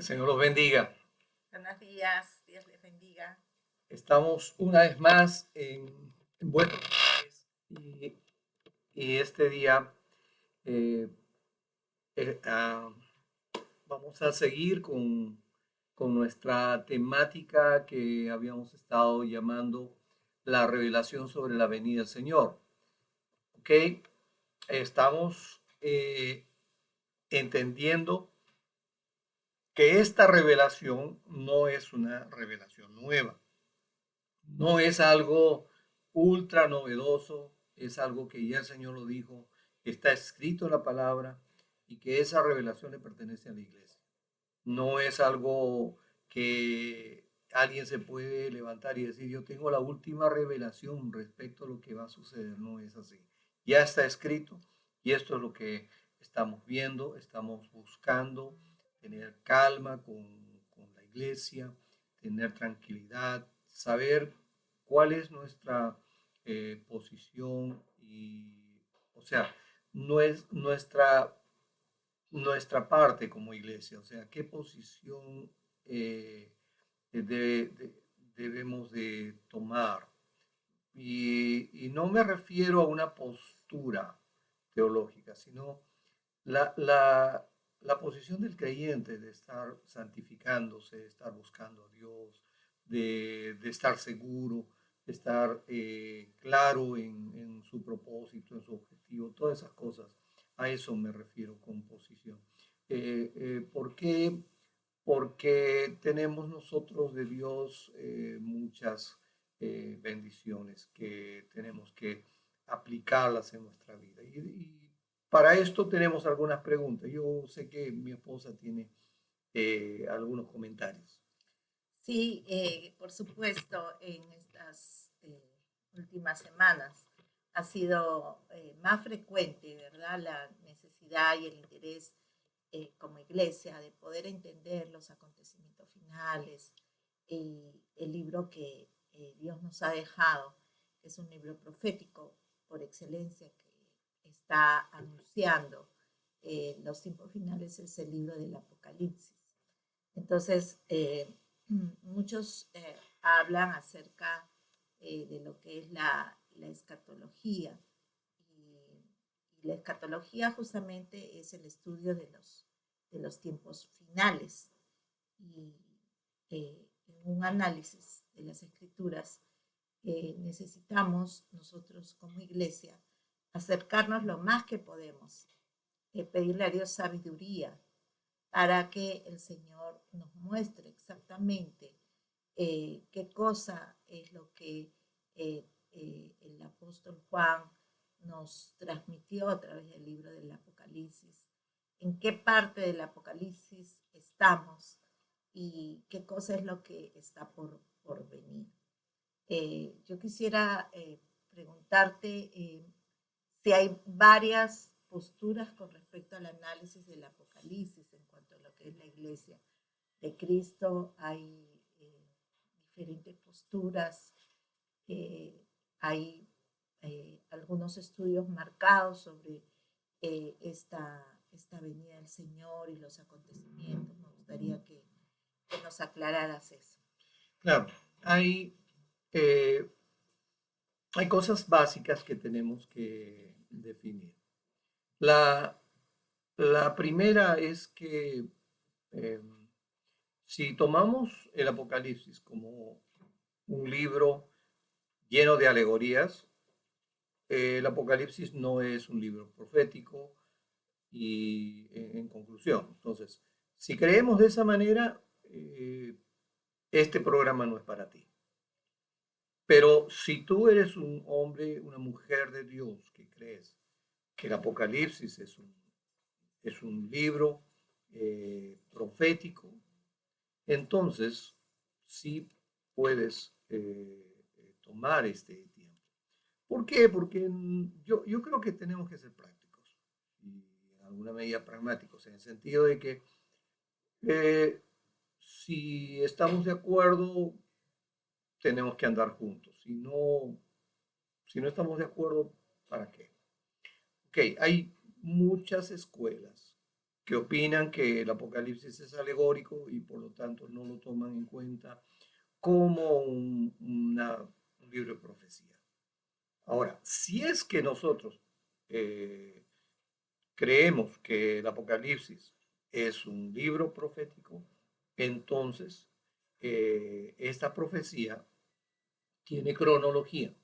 Que el Señor los bendiga. Buenos días, Dios les bendiga. Estamos una vez más en vuestros hogares y este día eh, eh, ah, vamos a seguir con nuestra temática que habíamos estado llamando la revelación sobre la venida del Señor. ¿Ok? Estamos entendiendo que esta revelación no es una revelación nueva. No es algo ultra novedoso, es algo que ya el Señor lo dijo, está escrito en la palabra y que esa revelación le pertenece a la iglesia. No es algo que alguien se puede levantar y decir, yo tengo la última revelación respecto a lo que va a suceder. No es así. Ya está escrito y esto es lo que estamos viendo, estamos buscando tener calma con la iglesia, tener tranquilidad, saber cuál es nuestra posición y, o sea, no es nuestra parte como iglesia, o sea, qué posición de, debemos de tomar. Y no me refiero a una postura teológica, sino la posición del creyente de estar santificándose, de estar buscando a Dios, de estar seguro, de estar claro en su propósito, en su objetivo, todas esas cosas. A eso me refiero con posición. ¿Por qué? Porque tenemos nosotros de Dios muchas bendiciones que tenemos que aplicarlas en nuestra vida. Y para esto tenemos algunas preguntas. Yo sé que mi esposa tiene algunos comentarios. Sí, por supuesto, en estas últimas semanas ha sido más frecuente, ¿verdad?, la necesidad y el interés como iglesia de poder entender los acontecimientos finales y el libro que Dios nos ha dejado, que es un libro profético por excelencia que está anunciando los tiempos finales, es el libro del Apocalipsis. Entonces, muchos hablan acerca de lo que es la escatología. Y la escatología justamente es el estudio de los tiempos finales. Y en un análisis de las escrituras, necesitamos nosotros como iglesia acercarnos lo más que podemos, pedirle a Dios sabiduría para que el Señor nos muestre exactamente qué cosa es lo que el apóstol Juan nos transmitió a través del libro del Apocalipsis, en qué parte del Apocalipsis estamos y qué cosa es lo que está por venir. Yo quisiera preguntarte si hay varias posturas con respecto al análisis del Apocalipsis en cuanto a lo que es la iglesia de Cristo. Hay diferentes posturas, hay algunos estudios marcados sobre esta venida del Señor y los acontecimientos. Me gustaría que nos aclararas eso. Claro, eh, hay cosas básicas que tenemos que definir. La primera es que eh, si tomamos el Apocalipsis como un libro lleno de alegorías, el Apocalipsis no es un libro profético y en conclusión. Entonces, si creemos de esa manera, este programa no es para ti. Pero si tú eres un hombre, una mujer de Dios que crees que el Apocalipsis es un libro profético, entonces sí puedes tomar este tiempo. ¿Por qué? Porque yo creo que tenemos que ser prácticos y en alguna medida pragmáticos, en el sentido de que eh, si estamos de acuerdo, tenemos que andar juntos. Si no estamos de acuerdo, ¿para qué? Ok, hay muchas escuelas que opinan que el Apocalipsis es alegórico y por lo tanto no lo toman en cuenta como un libro de profecía. Ahora, si es que nosotros eh, creemos que el Apocalipsis es un libro profético, entonces esta profecía tiene cronología.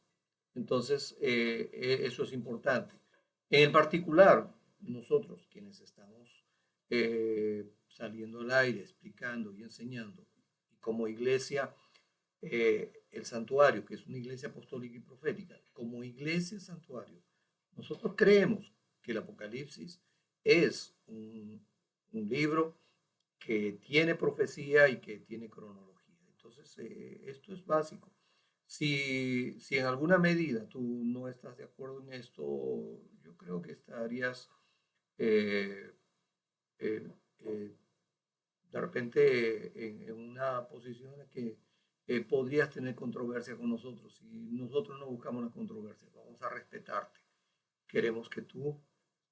Entonces, eso es importante. En particular, nosotros quienes estamos saliendo al aire, explicando y enseñando, y como iglesia, el santuario, que es una iglesia apostólica y profética, como iglesia santuario, nosotros creemos que el Apocalipsis es un libro que tiene profecía y que tiene cronología. Entonces, esto es básico. Si en alguna medida tú no estás de acuerdo en esto, yo creo que estarías eh, eh, eh, de repente en una posición en la que podrías tener controversia con nosotros. Y nosotros no buscamos la controversia, vamos a respetarte. Queremos que tú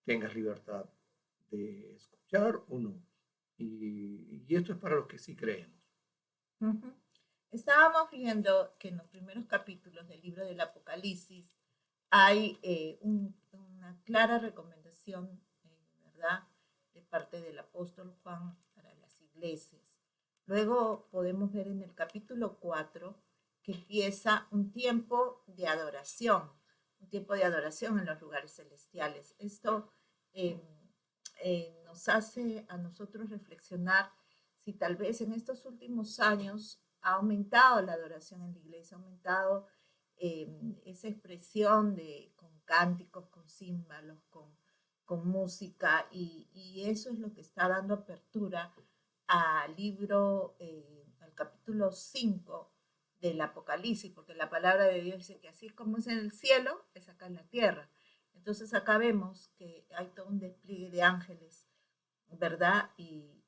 tengas libertad de escuchar o no. Y esto es para los que sí creemos. Ujú. Estábamos viendo que en los primeros capítulos del libro del Apocalipsis hay una clara recomendación, ¿verdad?, de parte del apóstol Juan para las iglesias. Luego podemos ver en el capítulo 4 que empieza un tiempo de adoración en los lugares celestiales. Esto eh, nos hace a nosotros reflexionar si tal vez en estos últimos años ha aumentado la adoración en la iglesia, ha aumentado esa expresión con cánticos, con címbalos, con música, y eso es lo que está dando apertura al libro, al capítulo 5 del Apocalipsis, porque la palabra de Dios dice que así como es en el cielo, es acá en la tierra. Entonces acá vemos que hay todo un despliegue de ángeles, ¿verdad? Y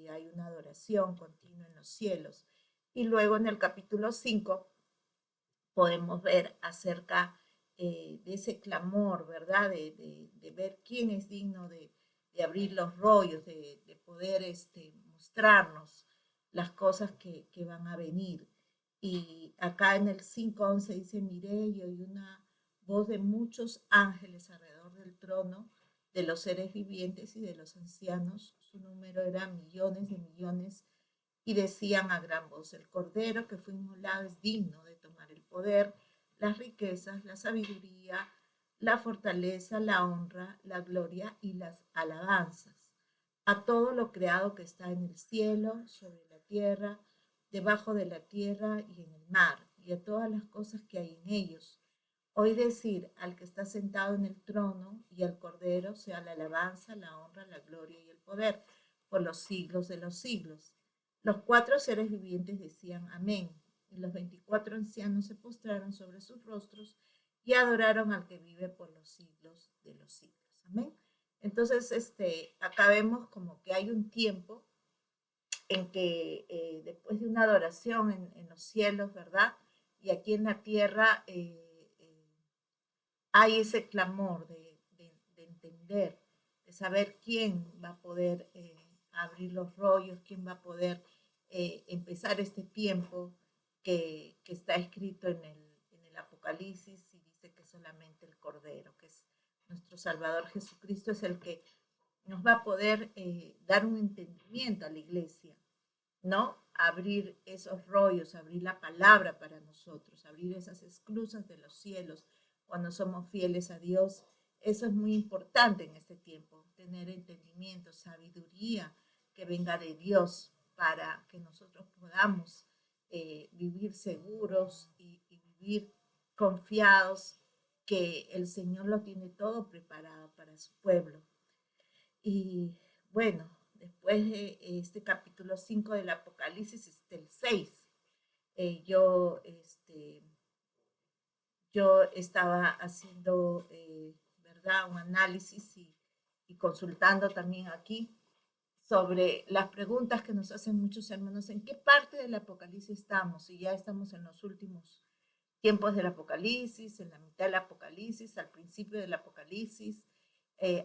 hay una adoración continua en los cielos. Y luego en el capítulo 5 podemos ver acerca de ese clamor, ¿verdad? De ver quién es digno de abrir los rollos, de poder mostrarnos las cosas que van a venir. Y acá en el 5:11 dice, miré y oí una voz de muchos ángeles alrededor del trono, de los seres vivientes y de los ancianos. Su número era millones de millones, y decían a gran voz, el Cordero que fue inmolado es digno de tomar el poder, las riquezas, la sabiduría, la fortaleza, la honra, la gloria y las alabanzas. A todo lo creado que está en el cielo, sobre la tierra, debajo de la tierra y en el mar, y a todas las cosas que hay en ellos. Oí decir al que está sentado en el trono y al Cordero sea la alabanza, la honra, la gloria y el poder por los siglos de los siglos. Los 4 seres vivientes decían amén, y los 24 ancianos se postraron sobre sus rostros y adoraron al que vive por los siglos de los siglos. Amén. Entonces, acá vemos como que hay un tiempo en que después de una adoración en los cielos, ¿verdad? Y aquí en la tierra hay ese clamor de entender, de saber quién va a poder abrir los rollos, quién va a poder empezar este tiempo que está escrito en el Apocalipsis, y dice que solamente el Cordero, que es nuestro Salvador Jesucristo, es el que nos va a poder dar un entendimiento a la iglesia, ¿no? Abrir esos rollos, abrir la palabra para nosotros, abrir esas esclusas de los cielos cuando somos fieles a Dios. Eso es muy importante en este tiempo, tener entendimiento, sabiduría que venga de Dios para que nosotros podamos vivir seguros y vivir confiados que el Señor lo tiene todo preparado para su pueblo. Y bueno, después de este capítulo 5 del Apocalipsis, el 6, eh, yo, este, yo estaba haciendo, ¿verdad?, un análisis y consultando también aquí sobre las preguntas que nos hacen muchos hermanos, ¿en qué parte del Apocalipsis estamos? Si ya estamos en los últimos tiempos del Apocalipsis, en la mitad del Apocalipsis, al principio del Apocalipsis,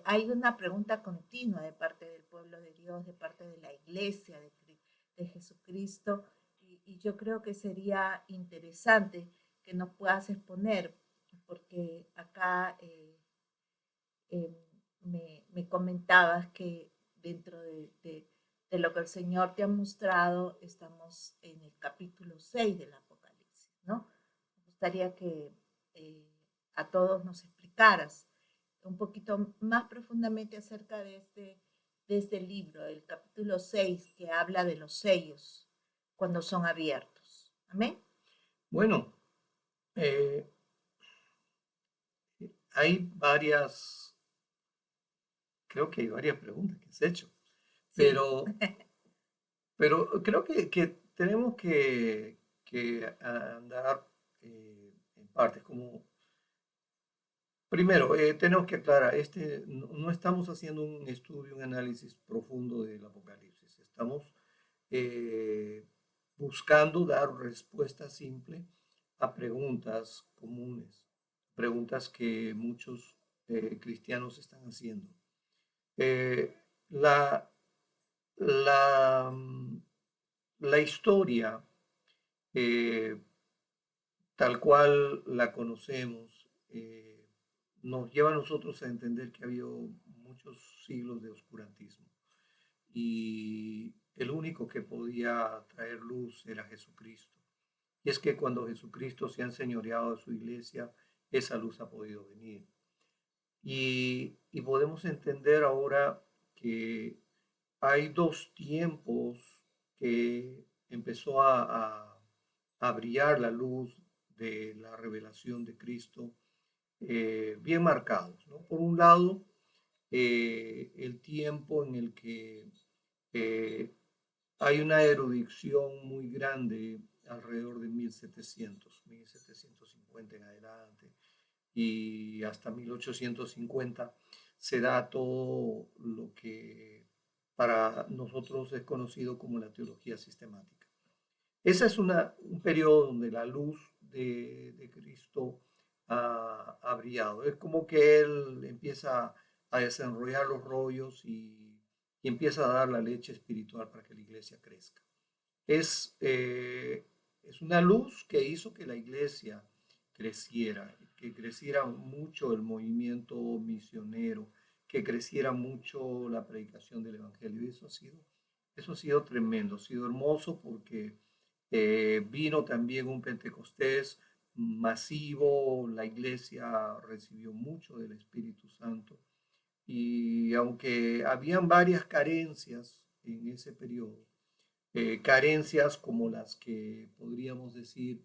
hay una pregunta continua de parte del pueblo de Dios, de parte de la iglesia de Jesucristo, y yo creo que sería interesante que nos puedas exponer, porque acá me comentabas que dentro de lo que el Señor te ha mostrado, estamos en el capítulo 6 del Apocalipsis, ¿no? Me gustaría que eh, a todos nos explicaras un poquito más profundamente acerca de este libro, el capítulo 6, que habla de los sellos cuando son abiertos. Amén. Bueno, eh, hay varias, creo que hay varias preguntas que has hecho, Sí, pero, pero creo que tenemos que andar en partes. Como, primero, tenemos que aclarar, no estamos haciendo un estudio, un análisis profundo del Apocalipsis. Estamos eh, buscando dar respuesta simple a preguntas comunes, preguntas que muchos cristianos están haciendo. Eh, la, la, mm, la historia, eh, tal cual la conocemos, nos lleva a nosotros a entender que ha habido muchos siglos de oscurantismo y el único que podía traer luz era Jesucristo. Y es que cuando Jesucristo se ha enseñoreado de su iglesia, esa luz ha podido venir. Y podemos entender ahora que hay dos tiempos que empezó a brillar la luz de la revelación de Cristo, bien marcados, ¿no? Por un lado, el tiempo en el que eh, hay una erudición muy grande alrededor de 1750 en adelante y hasta 1850 se da todo lo que para nosotros es conocido como la teología sistemática. Ese es un periodo donde la luz de Cristo ha brillado. Es como que Él empieza a desenrollar los rollos y empieza a dar la leche espiritual para que la iglesia crezca. Es, eh, es una luz que hizo que la iglesia creciera, que creciera mucho el movimiento misionero, que creciera mucho la predicación del Evangelio. Y eso ha sido tremendo, ha sido hermoso porque vino también un Pentecostés masivo, la iglesia recibió mucho del Espíritu Santo. Y aunque habían varias carencias en ese periodo, carencias como las que podríamos decir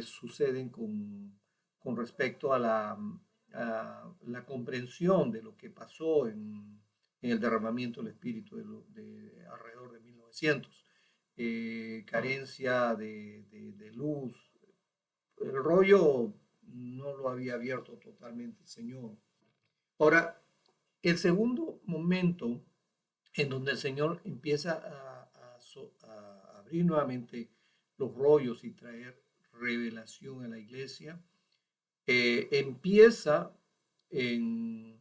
suceden con respecto a la comprensión de lo que pasó en el derramamiento del Espíritu de alrededor de 1900. Carencia de luz. El rollo no lo había abierto totalmente el Señor. Ahora, el segundo momento en donde el Señor empieza a abrir nuevamente los rollos y traer revelación a la iglesia, empieza en,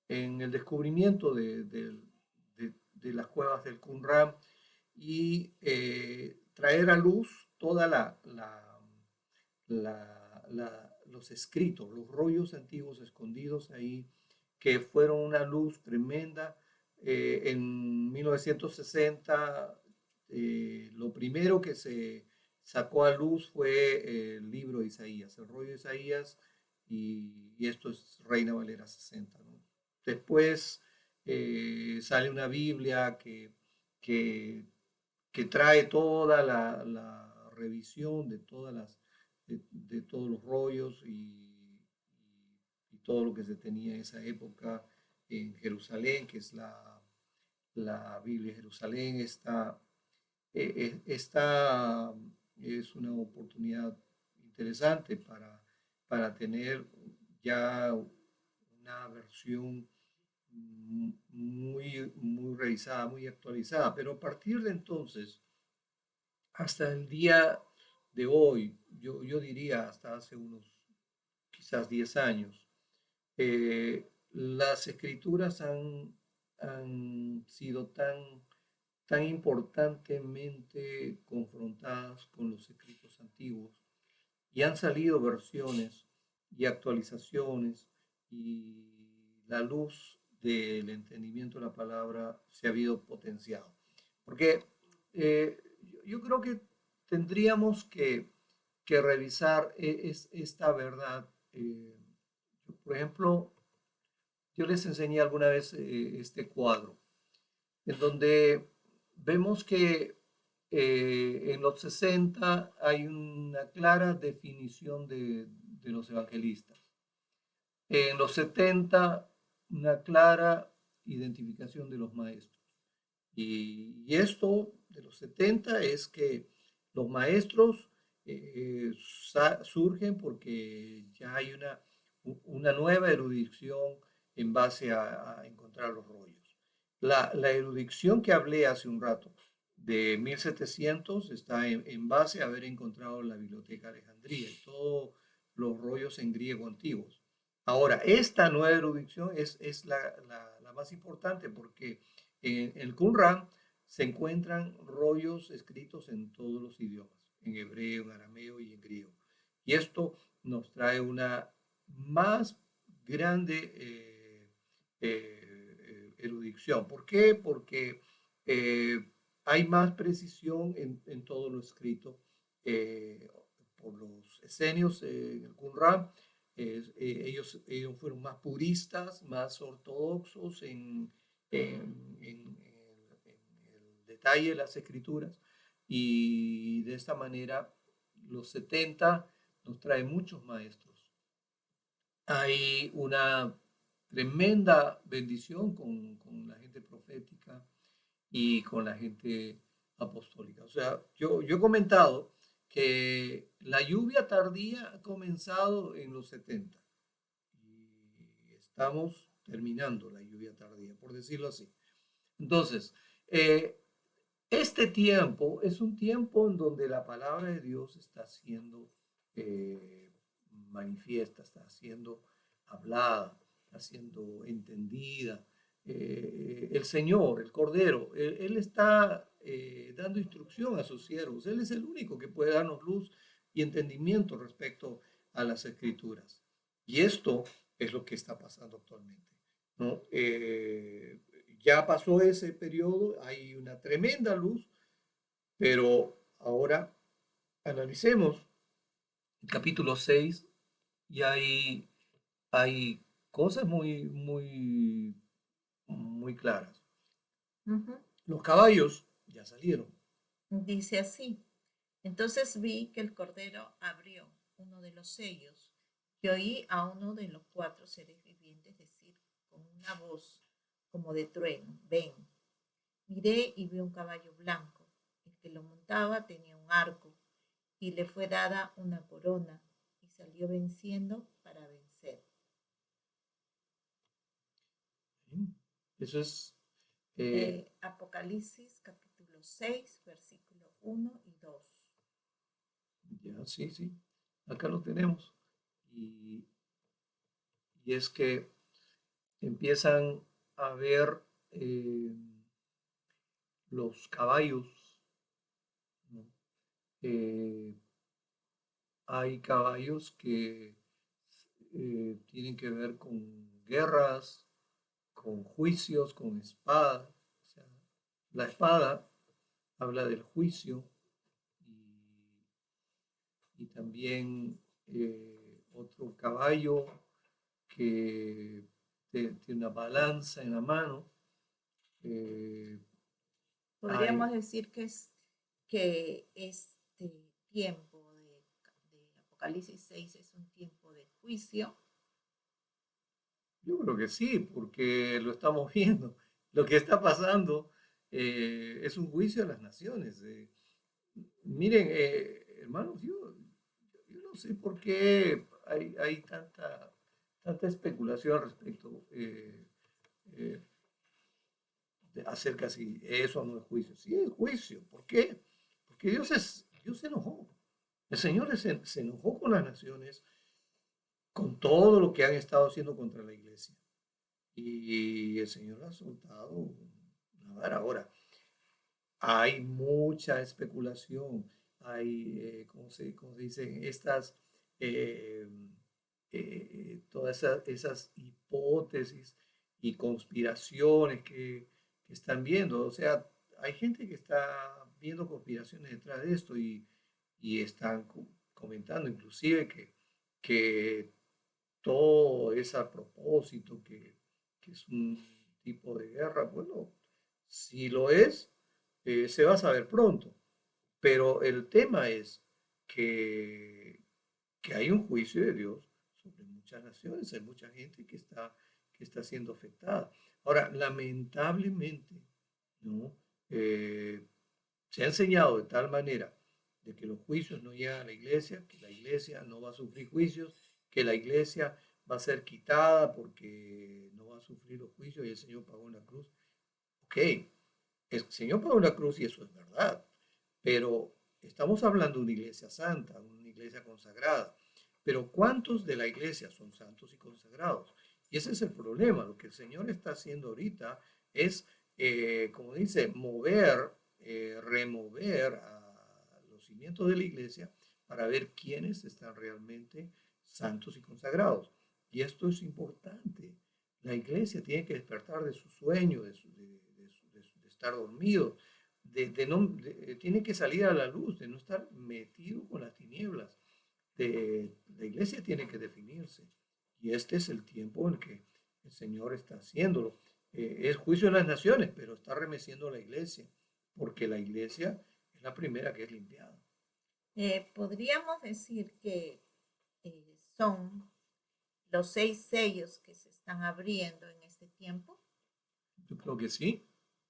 en, el descubrimiento de las cuevas del Qumran y traer a luz toda los escritos, los rollos antiguos escondidos ahí, que fueron una luz tremenda. En 1960, lo primero que se sacó a luz fue el libro de Isaías, el rollo de Isaías, y esto es Reina Valera 60, ¿no? Después sale una Biblia que, que trae toda la revisión de de todos los rollos y todo lo que se tenía en esa época en Jerusalén, que es la Biblia de Jerusalén. Esta es una oportunidad interesante para tener ya una versión muy revisada, muy actualizada, pero a partir de entonces, hasta el día de hoy, yo diría hasta hace unos quizás 10 años, eh, las escrituras han sido tan importantemente confrontadas con los escritos antiguos y han salido versiones y actualizaciones y la luz del entendimiento de la palabra se ha habido potenciado. Porque yo creo que tendríamos que revisar esta verdad. Por ejemplo, yo les enseñé alguna vez este cuadro, en donde vemos que en los 60 hay una clara definición de los evangelistas. En los 70, una clara identificación de los maestros. Y esto de los 70 es que los maestros surgen porque ya hay una nueva erudición en base a encontrar los rollos. La erudición que hablé hace un rato de 1700 está en base a haber encontrado la Biblioteca de Alejandría y todos los rollos en griego antiguos. Ahora, esta nueva erudición es la más importante porque en el Qumran se encuentran rollos escritos en todos los idiomas, en hebreo, en arameo y en griego. Y esto nos trae una más grande erudición. ¿Por qué? Porque hay más precisión en todo lo escrito por los esenios en el Qumran. Ellos fueron más puristas, más ortodoxos en el detalle de las escrituras, y de esta manera los 70 nos trae muchos maestros. Hay una tremenda bendición con la gente profética y con la gente apostólica. O sea, yo he comentado que la lluvia tardía ha comenzado en los 70 y estamos terminando la lluvia tardía, por decirlo así. Entonces, este tiempo es un tiempo en donde la palabra de Dios está siendo manifiesta, está siendo hablada, está siendo entendida. El Señor, el Cordero, Él está dando instrucción a sus siervos. Él es el único que puede darnos luz y entendimiento respecto a las escrituras. Y esto es lo que está pasando actualmente, ¿no? Ya pasó ese periodo, hay una tremenda luz, pero ahora analicemos el capítulo 6 y hay cosas muy claras. Los caballos ya salieron. Dice así: entonces vi que el Cordero abrió uno de los sellos y oí a uno de los 4 seres vivientes decir con una voz como de trueno: ven. Miré y vi un caballo blanco. El que lo montaba tenía un arco y le fue dada una corona y salió venciendo para vencer. Eso es Apocalipsis capítulo 6, versículo 1 y 2. Ya, sí, acá lo tenemos. Y es que empiezan a ver los caballos, ¿no? Hay caballos que tienen que ver con guerras, con juicios, con espada. O sea, la espada habla del juicio y también otro caballo que tiene una balanza en la mano. Podríamos decir que este tiempo de Apocalipsis 6 es un tiempo de juicio. Yo creo que sí, porque lo estamos viendo. Lo que está pasando es un juicio a las naciones. Miren, hermanos, yo no sé por qué hay tanta especulación al respecto acerca si eso no es juicio. Sí es juicio. ¿Por qué? Porque Dios se enojó. El Señor se enojó con las naciones, con todo lo que han estado haciendo contra la iglesia. y el Señor ha soltado una vara. Ahora, hay mucha especulación, hay, ¿cómo se dice? Estas, eh, todas esas hipótesis y conspiraciones que están viendo. O sea, hay gente que está viendo conspiraciones detrás de esto y están comentando inclusive que todo es a propósito, que es un tipo de guerra. Bueno, si lo es, se va a saber pronto. Pero el tema es que, que hay un juicio de Dios sobre muchas naciones, hay mucha gente que está siendo afectada. Ahora, lamentablemente, ¿no? Se ha enseñado de tal manera de que los juicios no llegan a la iglesia, que la iglesia no va a sufrir juicios, que la iglesia va a ser quitada porque no va a sufrir los juicios y el Señor pagó en la cruz. Ok, el Señor pagó en la cruz y eso es verdad, pero estamos hablando de una iglesia santa, una iglesia consagrada. Pero ¿cuántos de la iglesia son santos y consagrados? Y ese es el problema. Lo que el Señor está haciendo ahorita es, como dice, remover a los cimientos de la iglesia para ver quiénes están realmente santos y consagrados. Y esto es importante. La iglesia tiene que despertar de su sueño, de estar dormido, tiene que salir a la luz, de no estar metido con las tinieblas. La iglesia tiene que definirse. Y este es el tiempo en que el Señor está haciéndolo. Es juicio de las naciones, pero está remeciendo a la iglesia, porque la iglesia es la primera que es limpiada. Podríamos decir que son los 6 sellos que se están abriendo en este tiempo. Yo creo que sí.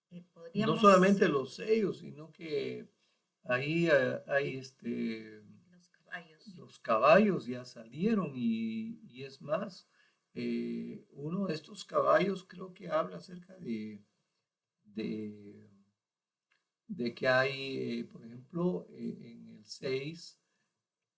No Podríamos, solamente los sellos, sino que ahí hay los caballos. los caballos ya salieron y es más, uno de estos caballos creo que habla acerca de, de que hay, por ejemplo, en el 6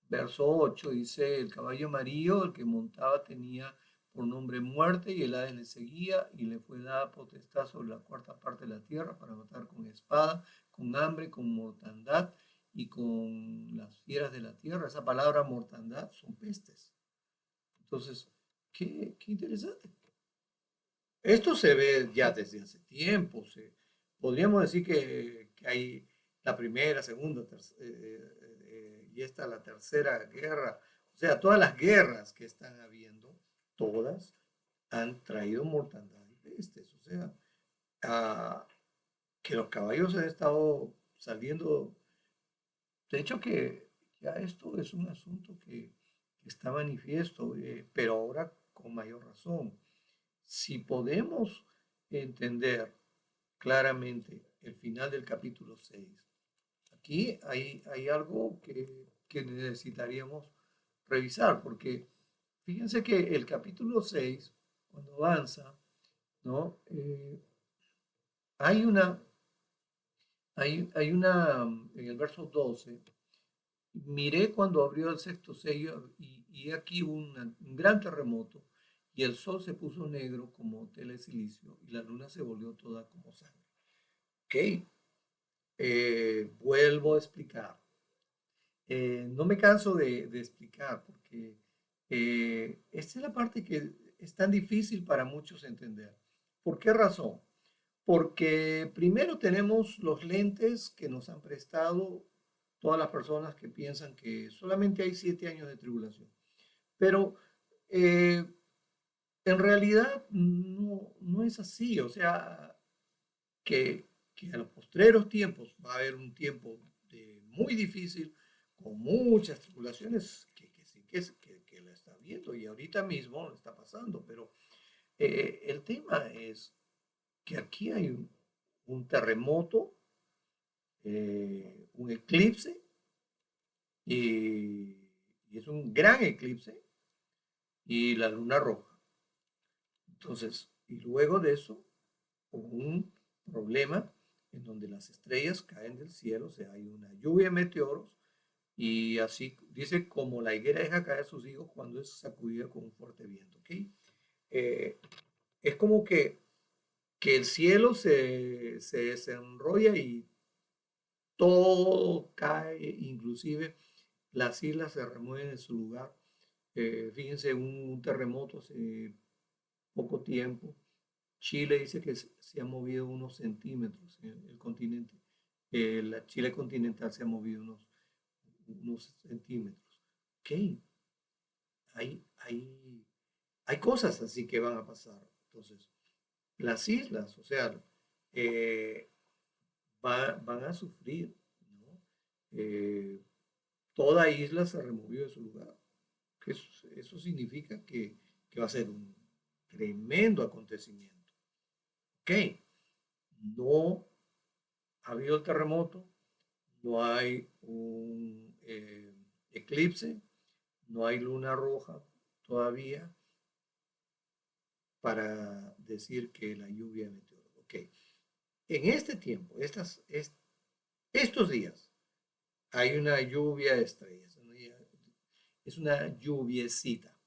verso 8 dice, el caballo amarillo, el que montaba tenía por nombre muerte y el Hades le seguía y le fue dada potestad sobre la cuarta parte de la tierra para matar con espada, con hambre, con mortandad y con las fieras de la tierra. Esa palabra mortandad son pestes. Entonces, qué interesante. Esto se ve ya desde hace tiempo. Podríamos decir que hay la primera, segunda, y esta la tercera guerra. O sea, todas las guerras que están habiendo, todas han traído mortandad y pestes. O sea, ah, que los caballos han estado saliendo. De hecho, que ya esto es un asunto que está manifiesto, pero ahora con mayor razón. Si podemos entender claramente el final del capítulo 6, aquí hay algo que necesitaríamos revisar, porque fíjense que el capítulo 6, cuando avanza, ¿no? Hay una, en el verso 12, miré cuando abrió el sexto sello y aquí un gran terremoto y el sol se puso negro como tela de silicio y la luna se volvió toda como sangre. Ok, vuelvo a explicar. No me canso de explicar porque esta es la parte que es tan difícil para muchos entender. ¿Por qué razón? Porque primero tenemos los lentes que nos han prestado todas las personas que piensan que solamente hay 7 años de tribulación. Pero eh, en realidad no es así. O sea, que a los postreros tiempos va a haber un tiempo muy difícil, con muchas tribulaciones que sí que la está viendo y ahorita mismo lo está pasando. Pero el tema es que aquí hay un terremoto, un eclipse, y es un gran eclipse, y la luna roja. Entonces, y luego de eso, hubo un problema en donde las estrellas caen del cielo, o sea, hay una lluvia de meteoros, y así dice como la higuera deja caer sus hijos cuando es sacudida con un fuerte viento, ¿ok? Eh, es como que el cielo se desenrolla y todo cae, inclusive las islas se remueven de su lugar. Fíjense, un terremoto hace poco tiempo. Chile dice que se ha movido unos centímetros en el continente. La Chile continental se ha movido unos centímetros. Ok, hay, hay cosas así que van a pasar. Entonces, las islas, o sea, eh, van a sufrir, ¿no? Eh, toda isla se removió de su lugar. Eso significa que va a ser un tremendo acontecimiento. Ok, no ha habido el terremoto, no hay un eclipse, no hay luna roja todavía para decir que la lluvia de meteoros. Ok, en este tiempo, estos días, hay una lluvia de estrellas, es una lluviecita,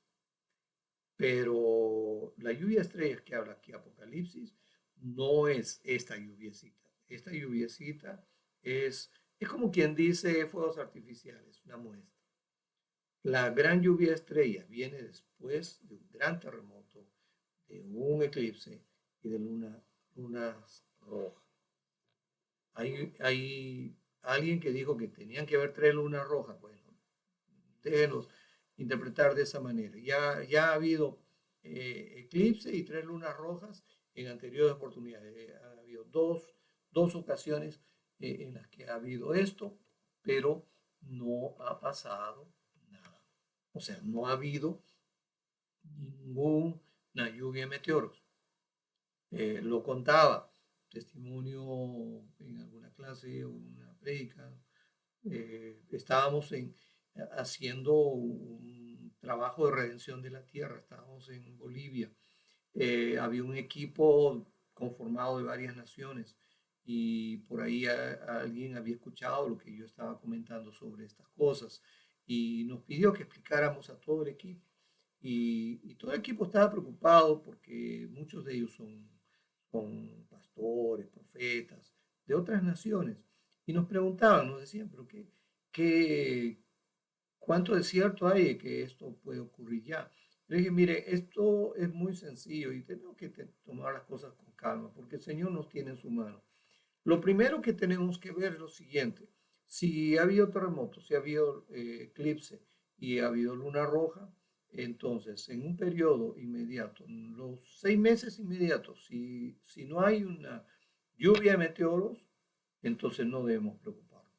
pero la lluvia de estrellas que habla aquí Apocalipsis no es esta lluviecita. Esta lluviecita es como quien dice fuegos artificiales, una muestra. La gran lluvia de estrellas viene después de un gran terremoto, de un eclipse y de lunas rojas. Hay alguien que dijo que tenían que haber tres lunas rojas. Bueno, déjenos interpretar de esa manera. Ya ha habido eclipse y tres lunas rojas en anteriores oportunidades. Ha habido dos ocasiones en las que ha habido esto, pero no ha pasado nada. O sea, no ha habido ninguna lluvia de meteoros. Lo contaba, testimonio en alguna clase o una predica. Estábamos haciendo un trabajo de redención de la tierra, estábamos en Bolivia. Había un equipo conformado de varias naciones y por ahí alguien había escuchado lo que yo estaba comentando sobre estas cosas y nos pidió que explicáramos a todo el equipo. Y todo el equipo estaba preocupado porque muchos de ellos son pastores, profetas de otras naciones. Y nos preguntaban, nos decían, pero qué, ¿cuánto de cierto hay de que esto puede ocurrir ya? Le dije, mire, esto es muy sencillo y tenemos que tomar las cosas con calma porque el Señor nos tiene en su mano. Lo primero que tenemos que ver es lo siguiente. Si ha habido terremotos, si ha habido eclipse y ha habido luna roja, entonces en un periodo inmediato, en los 6 meses inmediatos, si no hay una lluvia de meteoros, entonces no debemos preocuparnos.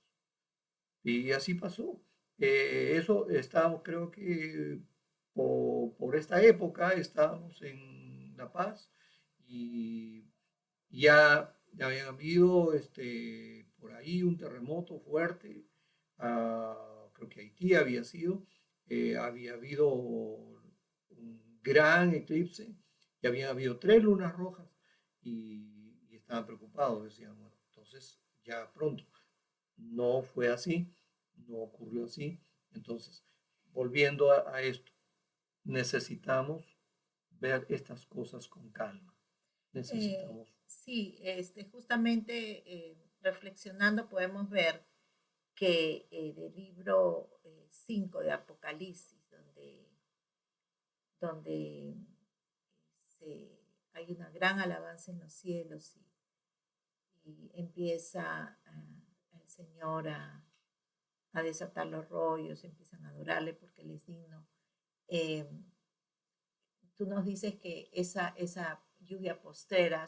Y así pasó. Eso estábamos, creo que por esta época estábamos en La Paz y ya habían habido por ahí un terremoto fuerte. Creo que Haití había sido. Había habido un gran eclipse y habían habido tres lunas rojas y estaban preocupados. Decían, bueno, entonces ya pronto. No fue así, no ocurrió así. Entonces, volviendo a esto, necesitamos ver estas cosas con calma. Necesitamos. Sí, justamente reflexionando podemos ver que del libro 5 de Apocalipsis, donde hay una gran alabanza en los cielos y empieza el Señor a desatar los rollos, empiezan a adorarle porque Él es digno. Eh, Tú nos dices que esa lluvia postera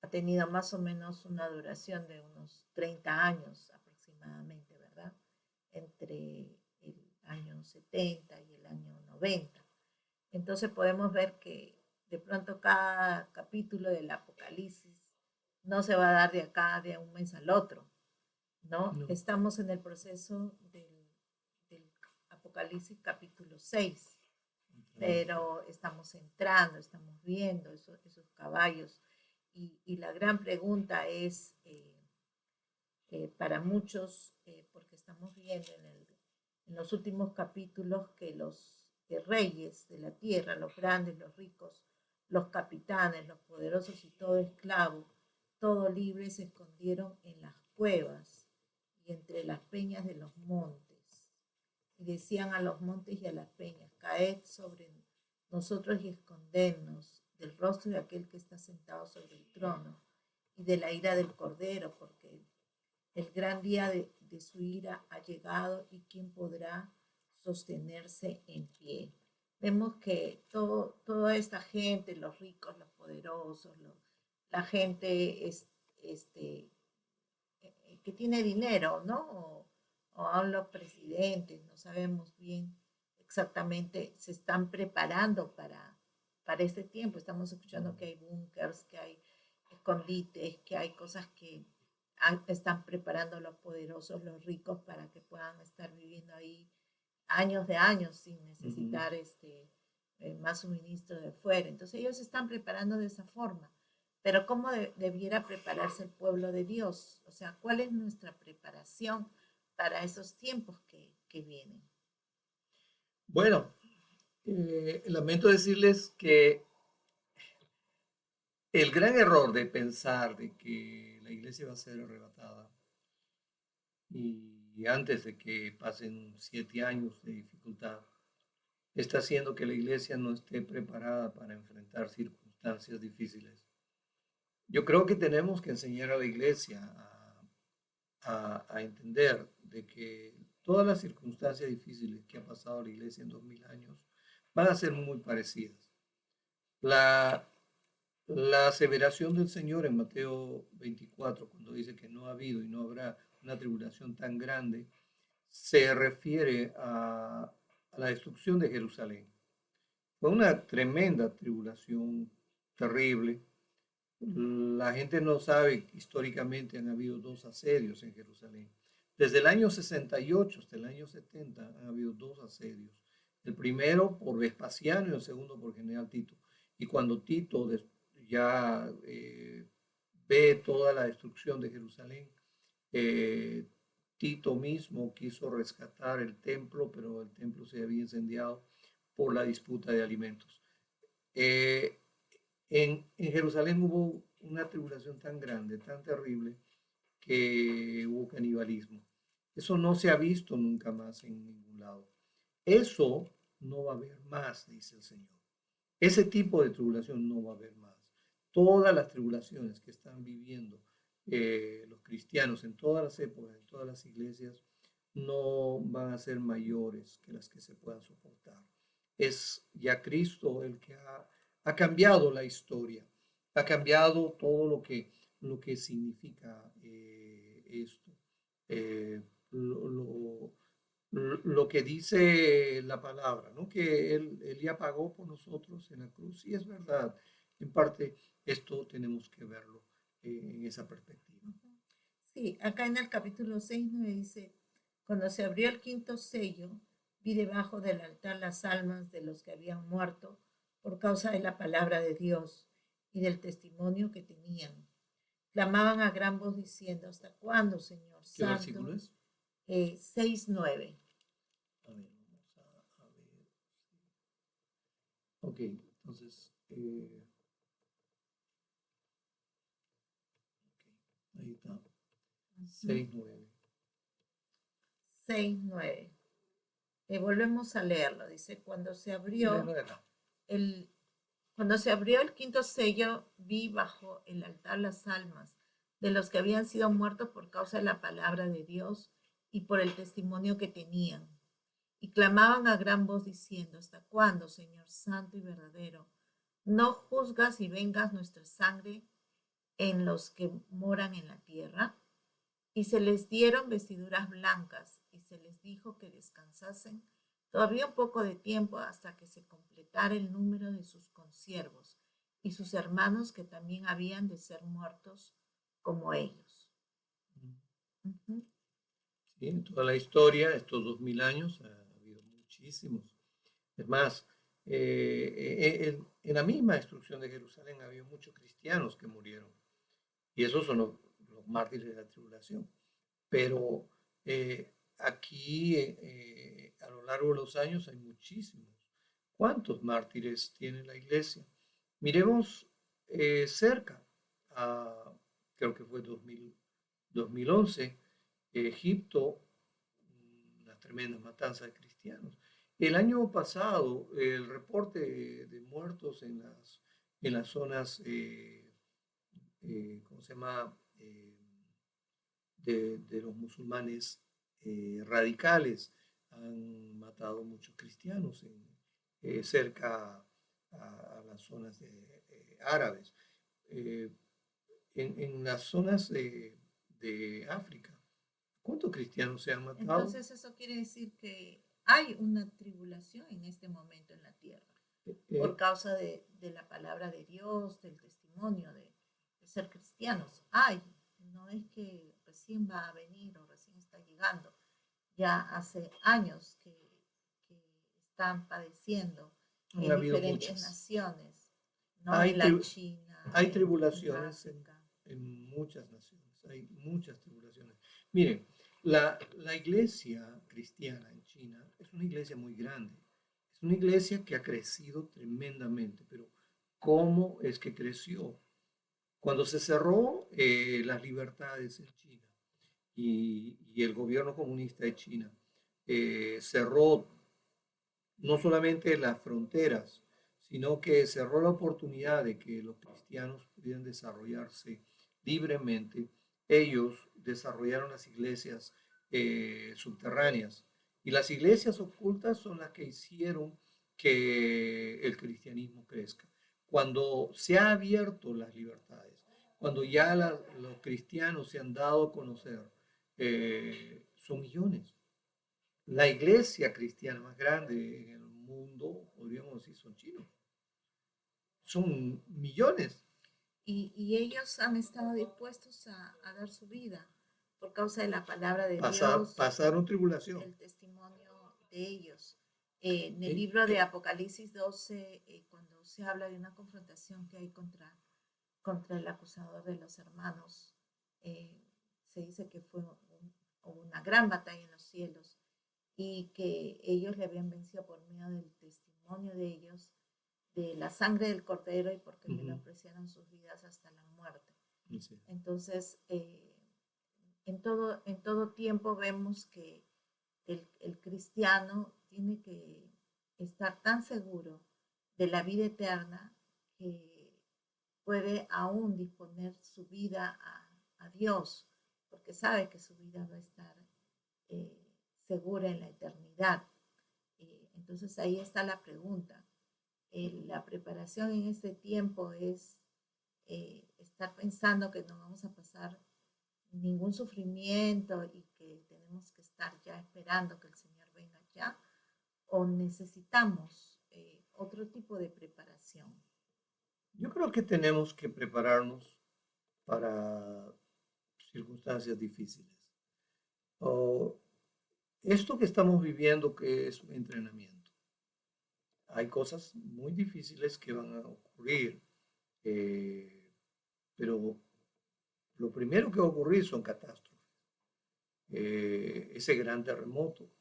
ha tenido más o menos una duración de unos 30 años aproximadamente, ¿verdad? Entre el año 70 y el año 90. Entonces podemos ver que de pronto cada capítulo del Apocalipsis no se va a dar de acá de un mes al otro, ¿no? No, Estamos en el proceso del Apocalipsis capítulo 6, pero estamos entrando, estamos viendo esos caballos. Y la gran pregunta es, para muchos, porque estamos viendo en los últimos capítulos que los reyes de la tierra, los grandes, los ricos, los capitanes, los poderosos y todo esclavo, todo libre se escondieron en las cuevas y entre las peñas de los montes. Y decían a los montes y a las peñas, caed sobre nosotros y escondednos del rostro de aquel que está sentado sobre el trono y de la ira del Cordero, porque el gran día de su ira ha llegado y quién podrá sostenerse en pie. Vemos que toda esta gente, los ricos, los poderosos, la gente que tiene dinero, ¿no? O aún los presidentes, no sabemos bien exactamente, se están preparando para este tiempo. Estamos escuchando que hay búnkers, que hay escondites, que hay cosas que están preparando los poderosos, los ricos, para que puedan estar viviendo ahí años de años sin necesitar más suministro de fuera. Entonces ellos se están preparando de esa forma. Pero ¿cómo debiera prepararse el pueblo de Dios? O sea, ¿cuál es nuestra preparación para esos tiempos que vienen? Bueno, lamento decirles que el gran error de pensar de que la iglesia va a ser arrebatada y antes de que pasen 7 años de dificultad, está haciendo que la iglesia no esté preparada para enfrentar circunstancias difíciles. Yo creo que tenemos que enseñar a la iglesia a entender de que todas las circunstancias difíciles que ha pasado la iglesia en 2000 años van a ser muy parecidas. La aseveración del Señor en Mateo 24, cuando dice que no ha habido y no habrá una tribulación tan grande, se refiere a la destrucción de Jerusalén. Fue una tremenda tribulación, terrible. La gente no sabe que históricamente han habido 2 asedios en Jerusalén. Desde el año 68 hasta el año 70 han habido 2 asedios. El primero por Vespasiano y el segundo por General Tito. Y cuando Tito ya ve toda la destrucción de Jerusalén, Tito mismo quiso rescatar el templo, pero el templo se había incendiado por la disputa de alimentos. En Jerusalén hubo una tribulación tan grande, tan terrible, que hubo canibalismo. Eso no se ha visto nunca más en ningún lado. Eso no va a haber más, dice el Señor. Ese tipo de tribulación no va a haber más. Todas las tribulaciones que están viviendo los cristianos en todas las épocas, en todas las iglesias, no van a ser mayores que las que se puedan soportar. Es ya Cristo el que ha cambiado la historia, ha cambiado todo lo que significa esto. Lo que dice la palabra, ¿no? Que él ya pagó por nosotros en la cruz, y es verdad. En parte, esto tenemos que verlo en esa perspectiva. Sí, acá en el capítulo 6 me dice, cuando se abrió el quinto sello, vi debajo del altar las almas de los que habían muerto por causa de la palabra de Dios y del testimonio que tenían. Clamaban a gran voz diciendo, ¿hasta cuándo, Señor ¿Qué Santo? versículo es? 6:9. A ver, vamos a ver. Ok, entonces, ahí está. 6:9. 6:9. Volvemos a leerlo. Dice, cuando se abrió el quinto sello, vi bajo el altar las almas de los que habían sido muertos por causa de la palabra de Dios y por el testimonio que tenían. Y clamaban a gran voz diciendo, ¿hasta cuándo, Señor Santo y verdadero, no juzgas y vengas nuestra sangre en los que moran en la tierra? Y se les dieron vestiduras blancas y se les dijo que descansasen todavía un poco de tiempo hasta que se completara el número de sus consiervos y sus hermanos que también habían de ser muertos como ellos. Sí, en toda la historia, estos 2000 años, ha habido muchísimos. Es más, en la misma destrucción de Jerusalén había muchos cristianos que murieron. Y esos son los mártires de la tribulación. Pero aquí, a lo largo de los años, hay muchísimos. ¿Cuántos mártires tiene la iglesia? Miremos cerca, a, creo que fue 2011, Egipto, una tremenda matanza de cristianos. El año pasado, el reporte de muertos en las zonas, ¿cómo se llama? De los musulmanes radicales han matado muchos cristianos cerca a las zonas árabes. Eh, en las zonas de África, ¿cuántos cristianos se han matado? Entonces eso quiere decir que hay una tribulación en este momento en la tierra por Eh, causa de la palabra de Dios, del testimonio de ser cristianos. Hay, no es que recién va a venir o recién está llegando, ya hace años que están padeciendo Han en habido diferentes muchas. naciones, ¿no? Hay, En la China, hay en tribulaciones África. en muchas naciones, hay muchas tribulaciones. Miren, la iglesia cristiana en China es una iglesia muy grande, es una iglesia que ha crecido tremendamente, pero ¿cómo es que creció? Cuando se cerró las libertades en China y el gobierno comunista de China cerró no solamente las fronteras, sino que cerró la oportunidad de que los cristianos pudieran desarrollarse libremente. Ellos desarrollaron las iglesias subterráneas y las iglesias ocultas son las que hicieron que el cristianismo crezca. Cuando se han abierto las libertades, cuando ya los cristianos se han dado a conocer, son millones. La iglesia cristiana más grande en el mundo, podríamos decir, son chinos. Son millones. Y ellos han estado dispuestos a dar su vida por causa de la palabra de Dios, Pasaron tribulación. el testimonio de ellos. En el Eh, libro de eh, Apocalipsis 12, cuando se habla de una confrontación que hay contra el acusador de los hermanos, eh, se dice que fue una gran batalla en los cielos y que ellos le habían vencido por medio del testimonio de ellos, de la sangre del cordero y porque me lo ujú, apreciaron sus vidas hasta la muerte. sí. Entonces, en todo tiempo vemos que el cristiano tiene que estar tan seguro de la vida eterna que puede aún disponer su vida a Dios, porque sabe que su vida va a estar eh, segura en la eternidad. Entonces ahí está la pregunta. La preparación en este tiempo es estar pensando que no vamos a pasar ningún sufrimiento y que tenemos que estar ya esperando que el Señor venga ya, o necesitamos otro tipo de preparación. Yo creo que tenemos que prepararnos para circunstancias difíciles. O esto que estamos viviendo que es un entrenamiento. Hay cosas muy difíciles que van a ocurrir, eh, pero lo primero que va a ocurrir son catástrofes. Ese gran terremoto.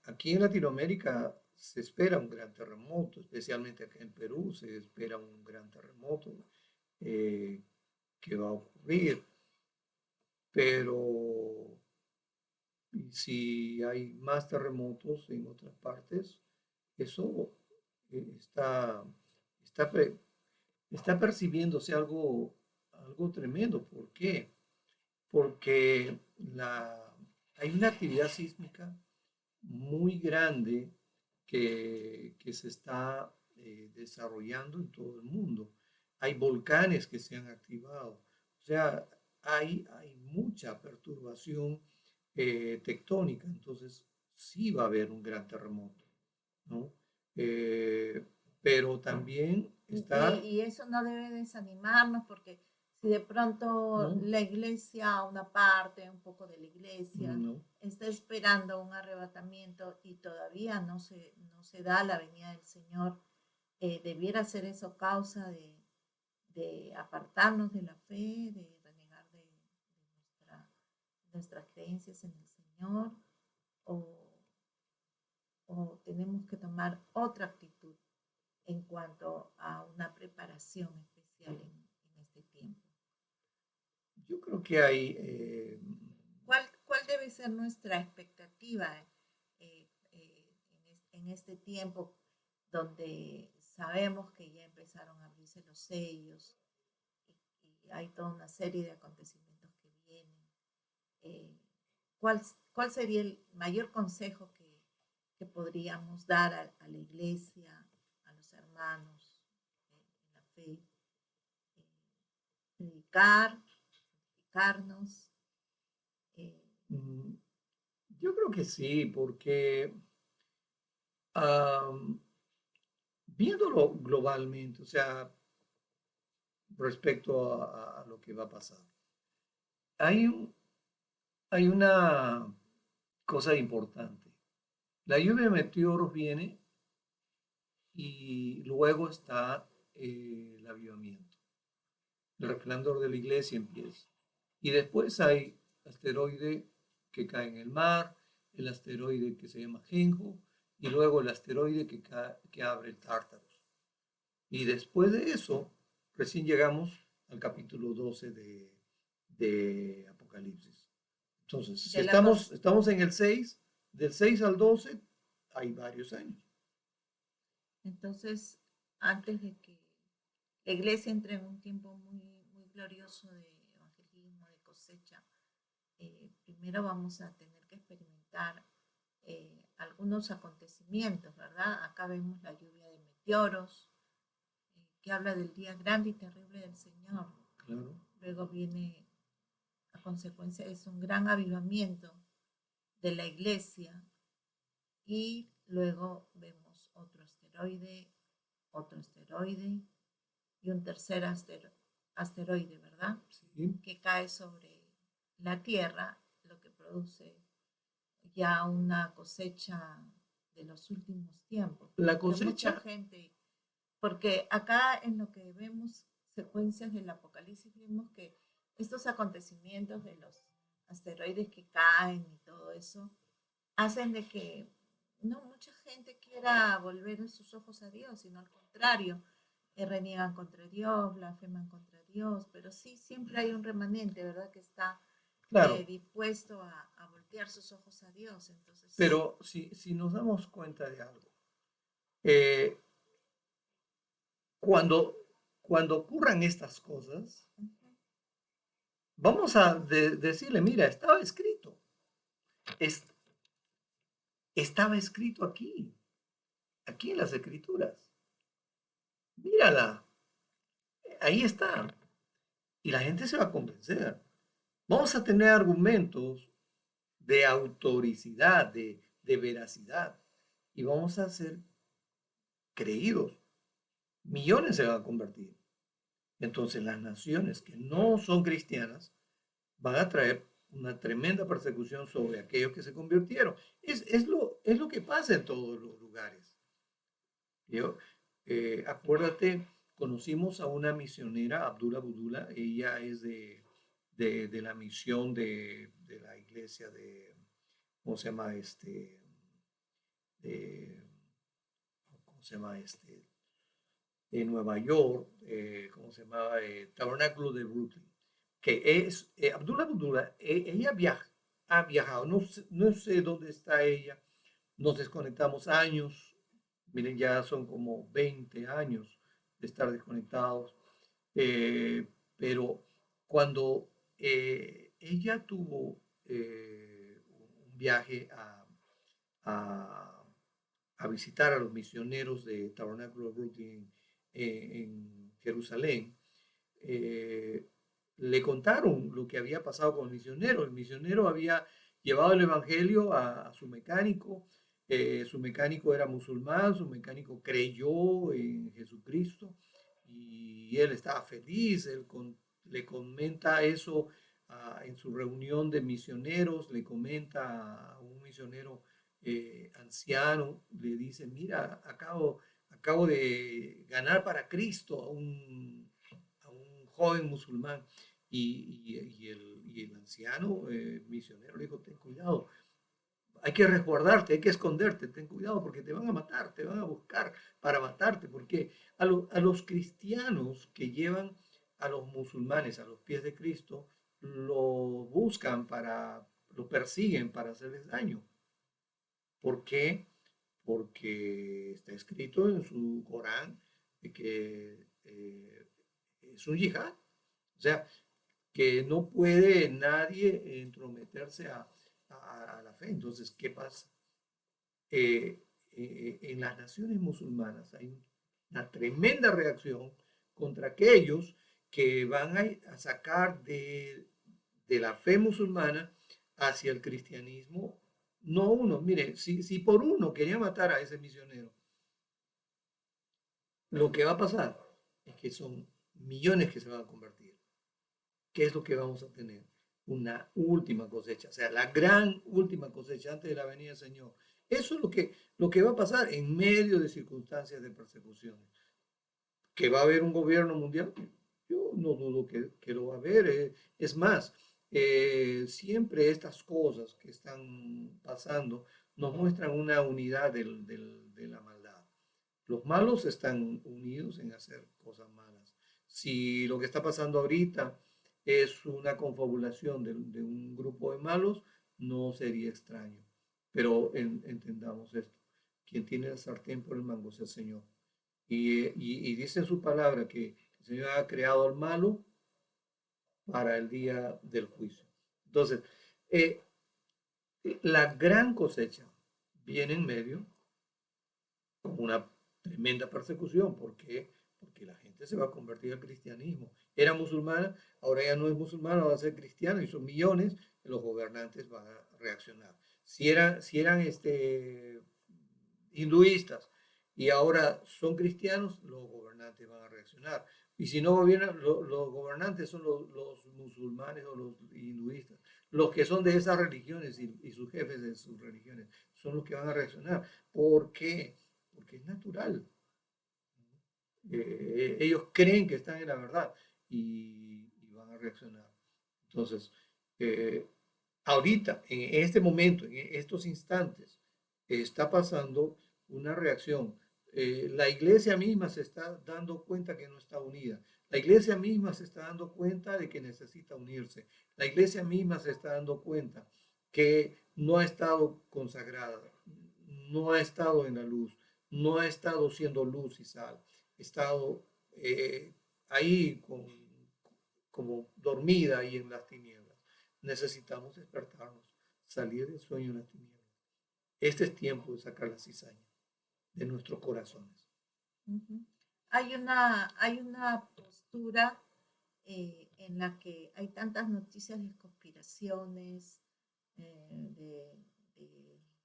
Aquí en Latinoamérica se espera un gran terremoto, especialmente acá en Perú se espera un gran terremoto eh, que va a ocurrir, pero si hay más terremotos en otras partes, eso está, está, está percibiéndose algo tremendo. ¿Por qué? Porque hay una actividad sísmica muy grande que se está desarrollando en todo el mundo. Hay volcanes que se han activado. O sea, hay mucha perturbación tectónica. Entonces, sí va a haber un gran terremoto, ¿no? Eh, pero también está, Y eso no debe desanimarnos porque si de pronto ¿no? la iglesia, una parte, un poco de la iglesia, No. está esperando un arrebatamiento y todavía no se da la venida del Señor, debiera ser eso causa de apartarnos de la fe, de renegar de nuestras creencias en el Señor, o, o tenemos que tomar otra actitud en cuanto a una preparación especial en este tiempo? Yo creo que hay, ¿Cuál debe ser nuestra expectativa en este tiempo donde sabemos que ya empezaron a abrirse los sellos y hay toda una serie de acontecimientos que vienen? Eh, ¿cuál, ¿Cuál sería el mayor consejo que podríamos dar a la iglesia, a los hermanos en la fe? Predicar, santificarnos. mm, yo creo que sí, porque am, viéndolo globalmente, o sea, respecto a lo que va a pasar, hay, hay una cosa importante. La lluvia de meteoros viene y luego está el avivamiento. El resplandor de la iglesia empieza. Y después hay asteroide que cae en el mar, el asteroide que se llama Genjo, y luego el asteroide que abre el Tártaros. Y después de eso, recién llegamos al capítulo 12 de Apocalipsis. Entonces, si De la estamos en el 6, del 6 al 12, hay varios años. Entonces, antes de que la iglesia entre en un tiempo muy glorioso de evangelismo, de cosecha, primero vamos a tener que experimentar algunos acontecimientos, ¿verdad? Acá vemos la lluvia de meteoros, que habla del día grande y terrible del Señor. Claro. Luego viene, a consecuencia, es un gran avivamiento de la iglesia y luego vemos otro asteroide y un tercer asteroide, ¿verdad? Sí. Que cae sobre la Tierra, lo que produce ya una cosecha de los últimos tiempos. La Que mucha cosecha, gente, porque acá en lo que vemos secuencias del Apocalipsis, vemos que estos acontecimientos de los asteroides que caen y todo eso, hacen de que no mucha gente quiera volver sus ojos a Dios, sino al contrario, reniegan contra Dios, blasfeman contra Dios, pero sí siempre hay un remanente, ¿verdad? Que está claro, dispuesto a voltear sus ojos a Dios. Entonces, pero si nos damos cuenta de algo, eh, cuando, cuando ocurran estas cosas, uh-huh. vamos a decirle, mira, estaba escrito, es, estaba escrito aquí en las escrituras, mírala, ahí está, y la gente se va a convencer. Vamos a tener argumentos de autoricidad, de veracidad, y vamos a ser creídos. Millones se van a convertir. Entonces las naciones que no son cristianas van a traer una tremenda persecución sobre aquellos que se convirtieron. Es lo que pasa en todos los lugares. Yo, acuérdate, conocimos a una misionera, Abdullah Budula, ella es de la misión de la iglesia de, ¿cómo se llama este? De, ¿Cómo se llama este? De Nueva York, ¿cómo se llamaba? Tabernáculo de Brooklyn, que es, Abdullah Abdullah, ella ha viajado, no sé dónde está ella, nos desconectamos años, miren, ya son como 20 años de estar desconectados, pero cuando ella tuvo un viaje a, a visitar a los misioneros de Tabernáculo de Brooklyn en Jerusalén, le contaron lo que había pasado con el misionero. El misionero había llevado el evangelio a su mecánico era musulmán, su mecánico creyó en Jesucristo y él estaba feliz, le comenta eso en su reunión de misioneros, le comenta a un misionero anciano, le dice, mira, acabo de ganar para Cristo a un joven musulmán. Y el anciano misionero le dijo, ten cuidado, hay que resguardarte, hay que esconderte, ten cuidado porque te van a matar, te van a buscar para matarte, porque a los cristianos que llevan a los musulmanes a los pies de Cristo, lo buscan lo persiguen para hacerles daño. ¿Por qué? Porque está escrito en su Corán de que es un yihad. O sea, que no puede nadie entrometerse a la fe. Entonces, ¿qué pasa? En las naciones musulmanas hay una tremenda reacción contra aquellos que van a sacar de la fe musulmana hacia el cristianismo. No uno, mire, si por uno quería matar a ese misionero, lo que va a pasar es que son millones que se van a convertir. ¿Qué es lo que vamos a tener? Una última cosecha, o sea, la gran última cosecha antes de la venida del Señor. Eso es lo que va a pasar en medio de circunstancias de persecución. ¿Que va a haber un gobierno mundial? Yo no dudo que lo va a haber. Es más, siempre estas cosas que están pasando nos muestran una unidad de la maldad. Los malos están unidos en hacer cosas malas. Si lo que está pasando ahorita es una confabulación de un grupo de malos, no sería extraño. Pero entendamos esto. Quien tiene la sartén por el mango es el Señor. Y dice en su palabra que el Señor ha creado al malo para el día del juicio. Entonces, eh, la gran cosecha viene en medio con una tremenda persecución. ¿Por qué? Porque la gente se va a convertir al cristianismo. Era musulmana, ahora ya no es musulmana, va a ser cristiana y son millones, los gobernantes van a reaccionar. Si eran hinduistas y ahora son cristianos, los gobernantes van a reaccionar. Y si no gobiernan, los gobernantes son los musulmanes o los hinduistas. Los que son de esas religiones y sus jefes de sus religiones son los que van a reaccionar. ¿Por qué? Porque es natural. Ellos creen que están en la verdad y van a reaccionar. Entonces, eh, ahorita, en este momento, en estos instantes, está pasando una reacción. La iglesia misma se está dando cuenta que no está unida. La iglesia misma se está dando cuenta de que necesita unirse. La iglesia misma se está dando cuenta que no ha estado consagrada, no ha estado en la luz, no ha estado siendo luz y sal. Ha estado ahí como dormida y en las tinieblas. Necesitamos despertarnos, salir del sueño en las tinieblas. Este es tiempo de sacar la cizaña de nuestros corazones. Ujú. Hay una postura en la que hay tantas noticias de conspiraciones, de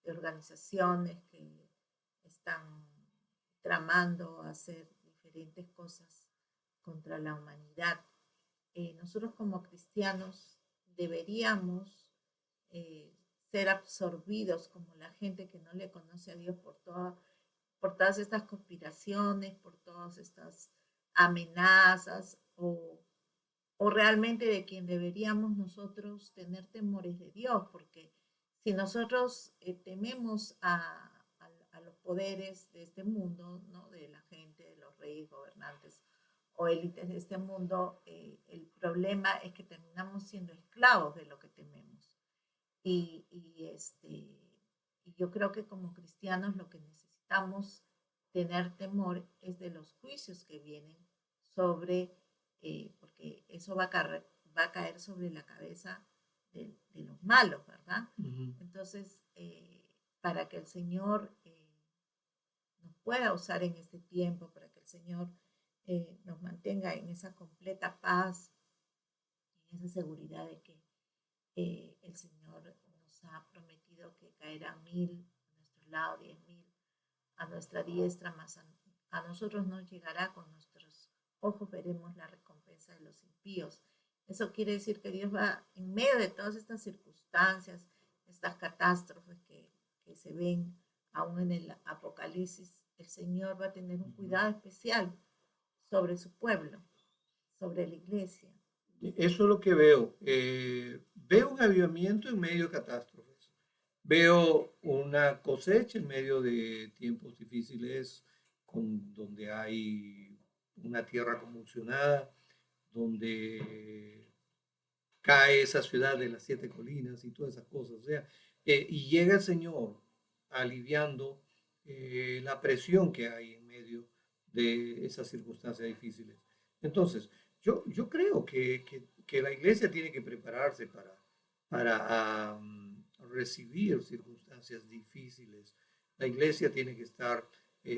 organizaciones que están tramando hacer diferentes cosas contra la humanidad. Nosotros como cristianos deberíamos ser absorbidos como la gente que no le conoce a Dios por todas estas conspiraciones, por todas estas amenazas o realmente de quien deberíamos nosotros tener temores de Dios, porque si nosotros tememos a los poderes de este mundo, ¿no? De la gente, de los reyes, gobernantes o élites de este mundo, el problema es que terminamos siendo esclavos de lo que tememos. Y yo creo que como cristianos lo que necesitamos tener temor es de los juicios que vienen sobre, porque eso va a caer sobre la cabeza de los malos, ¿verdad? Uh-huh. Entonces, para que el Señor nos pueda usar en este tiempo, para que el Señor nos mantenga en esa completa paz, en esa seguridad de que el Señor nos ha prometido que caerán 1000 a nuestro lado, 10.000 a nuestra diestra, más a nosotros nos llegará, con nuestros ojos veremos la recompensa de los impíos. Eso quiere decir que Dios va, en medio de todas estas circunstancias, estas catástrofes que se ven aún en el Apocalipsis, el Señor va a tener un cuidado especial sobre su pueblo, sobre la iglesia. Eso es lo que veo. Veo un avivamiento en medio de catástrofes. Veo una cosecha en medio de tiempos difíciles, donde hay una tierra convulsionada, donde cae esa ciudad de las siete colinas y todas esas cosas. O sea, y llega el Señor aliviando la presión que hay en medio de esas circunstancias difíciles. Entonces, yo creo que la iglesia tiene que prepararse para recibir circunstancias difíciles. La iglesia tiene que estar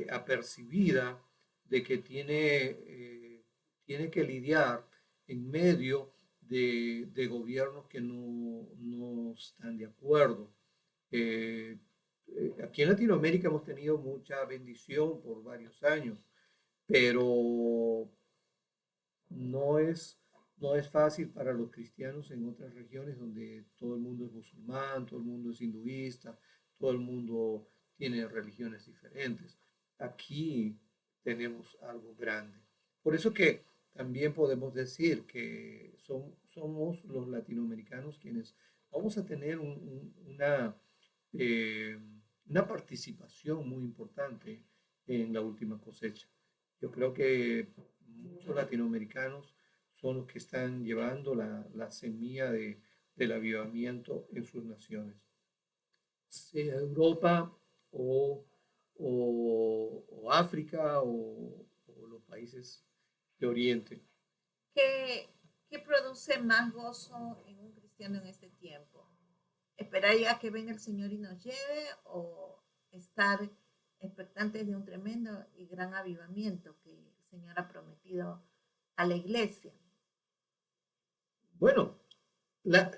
apercibida de que tiene que lidiar en medio de gobiernos que no están de acuerdo. Eh, Aquí en Latinoamérica hemos tenido mucha bendición por varios años, pero no es, no es fácil para los cristianos en otras regiones donde todo el mundo es musulmán, todo el mundo es hinduista, todo el mundo tiene religiones diferentes. Aquí tenemos algo grande. Por eso que también podemos decir que somos los latinoamericanos quienes vamos a tener eh, una participación muy importante en la última cosecha. Yo creo que muchos latinoamericanos son los que están llevando la semilla del avivamiento en sus naciones, sea Europa o, o África o los países de Oriente. ¿Qué, qué produce más gozo en un cristiano en este tiempo? ¿Esperar ya que venga el Señor y nos lleve o estar expectantes de un tremendo y gran avivamiento que el Señor ha prometido a la iglesia? Bueno, la,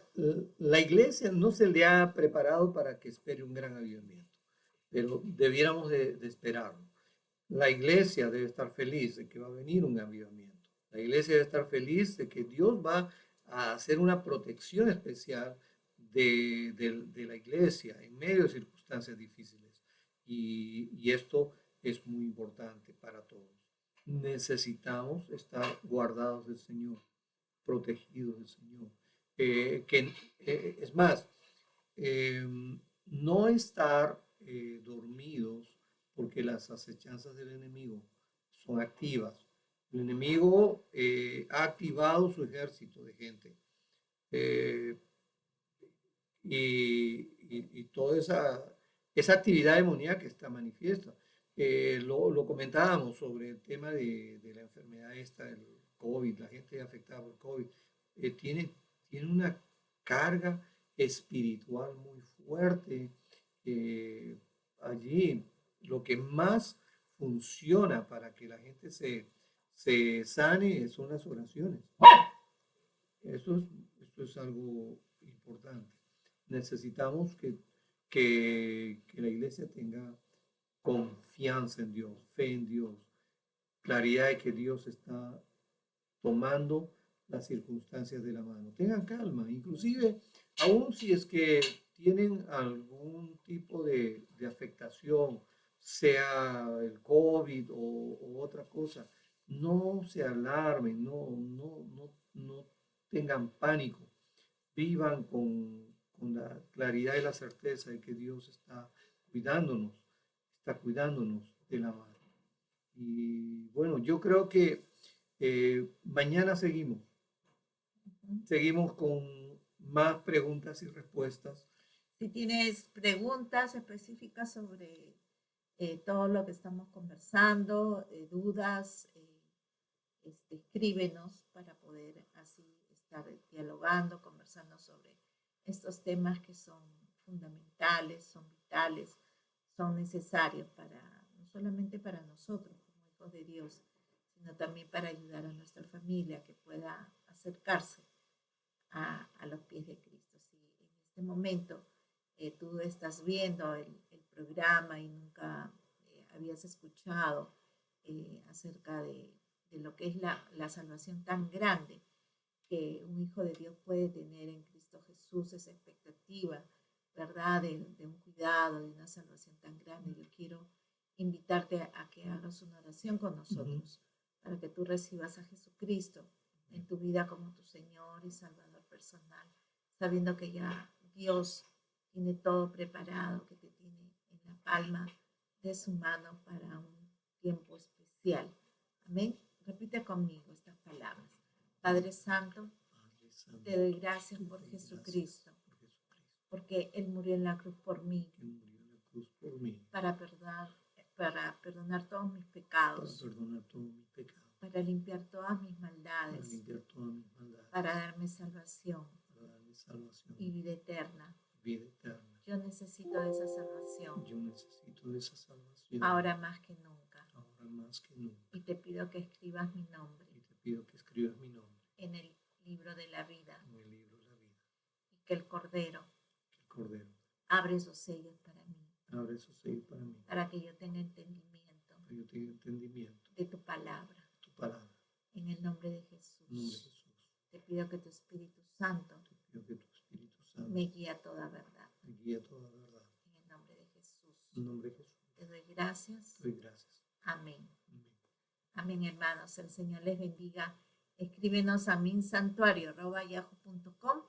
la iglesia no se le ha preparado para que espere un gran avivamiento, pero debiéramos de esperarlo. La iglesia debe estar feliz de que va a venir un avivamiento. La iglesia debe estar feliz de que Dios va a hacer una protección especial de la iglesia en medio de circunstancias difíciles. Y esto es muy importante para todos. Necesitamos estar guardados del Señor, protegidos del Señor. Es más, eh, no estar dormidos porque las acechanzas del enemigo son activas. El enemigo ha activado su ejército de gente eh, y toda esa actividad demoníaca está manifiesta. Lo comentábamos sobre el tema de la enfermedad esta, del COVID, la gente afectada por COVID, tiene una carga espiritual muy fuerte. Allí lo que más funciona para que la gente se sane son las oraciones. Esto es algo importante. Necesitamos que la iglesia tenga confianza en Dios, fe en Dios, claridad de que Dios está tomando las circunstancias de la mano. Tengan calma, inclusive, aun si es que tienen algún tipo de afectación, sea el COVID o otra cosa, no se alarmen, no tengan pánico, vivan con la claridad y la certeza de que Dios está cuidándonos de la mano. Y bueno, yo creo que mañana seguimos con más preguntas y respuestas. Si tienes preguntas específicas sobre todo lo que estamos conversando, dudas, escríbenos para poder así estar dialogando, conversando sobre estos temas que son fundamentales, son vitales, son necesarios para no solamente para nosotros como hijos de Dios, sino también para ayudar a nuestra familia que pueda acercarse a los pies de Cristo. Si en este momento tú estás viendo el programa y nunca habías escuchado acerca de lo que es la salvación tan grande que un hijo de Dios puede tener en Cristo Jesús, esa expectativa, ¿verdad? De un cuidado, de una salvación tan grande. Yo quiero invitarte a que hagas una oración con nosotros para que tú recibas a Jesucristo en tu vida como tu Señor y Salvador personal, sabiendo que ya Dios tiene todo preparado, que te tiene en la palma de su mano para un tiempo especial. Amén. Repite conmigo estas palabras. Padre Santo, Padre Santo, te doy gracias te por doy Jesucristo, gracias por Jesucristo, porque Él murió en la cruz por mí, que murió en la cruz por mí, para perdonar todos mis para pecados, perdonar todos mis pecados, para limpiar todas mis para maldades, limpiar todas mis maldades, para darme salvación para darme salvación y vida eterna. vida eterna. Yo necesito de esa salvación Yo necesito de esa salvación ahora más que nunca. ahora más que nunca. Y te pido que escribas mi nombre Y te pido que escribas mi nombre en el libro de la vida en el libro de la vida. y que el Cordero Que el Cordero abre esos sellos para mí, abre esos sellos para mí, para que yo tenga entendimiento para que yo tenga entendimiento de tu palabra. de tu palabra. En el nombre de En nombre de Jesús, Jesús, te pido que tu Espíritu Santo te pido que tu Espíritu Santo me guíe a toda verdad. me guíe a toda verdad. En el nombre de Jesús, En nombre de Jesús, te doy gracias. te doy gracias. Amén. Amén. Amén, hermanos. El Señor les bendiga. Escríbenos a minsantuario@yahoo.com.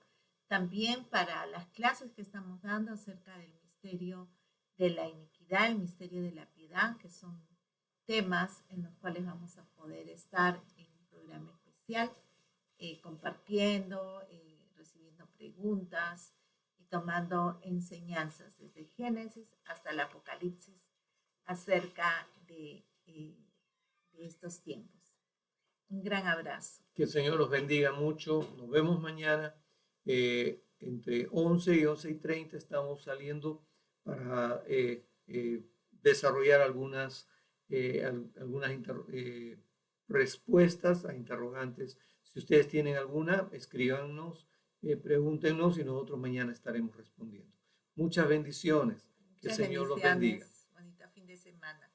También para las clases que estamos dando acerca del misterio de la iniquidad, el misterio de la piedad, que son temas en los cuales vamos a poder estar en un programa especial, compartiendo, recibiendo preguntas y tomando enseñanzas desde Génesis hasta el Apocalipsis acerca de estos tiempos. Un gran abrazo. Que el Señor los bendiga mucho. Nos vemos mañana. Entre 11 y 11:30 estamos saliendo para desarrollar algunas respuestas a interrogantes. Si ustedes tienen alguna, escríbanos, pregúntenos y nosotros mañana estaremos respondiendo. Muchas bendiciones. Que el Señor los bendiga. Bonito fin de semana.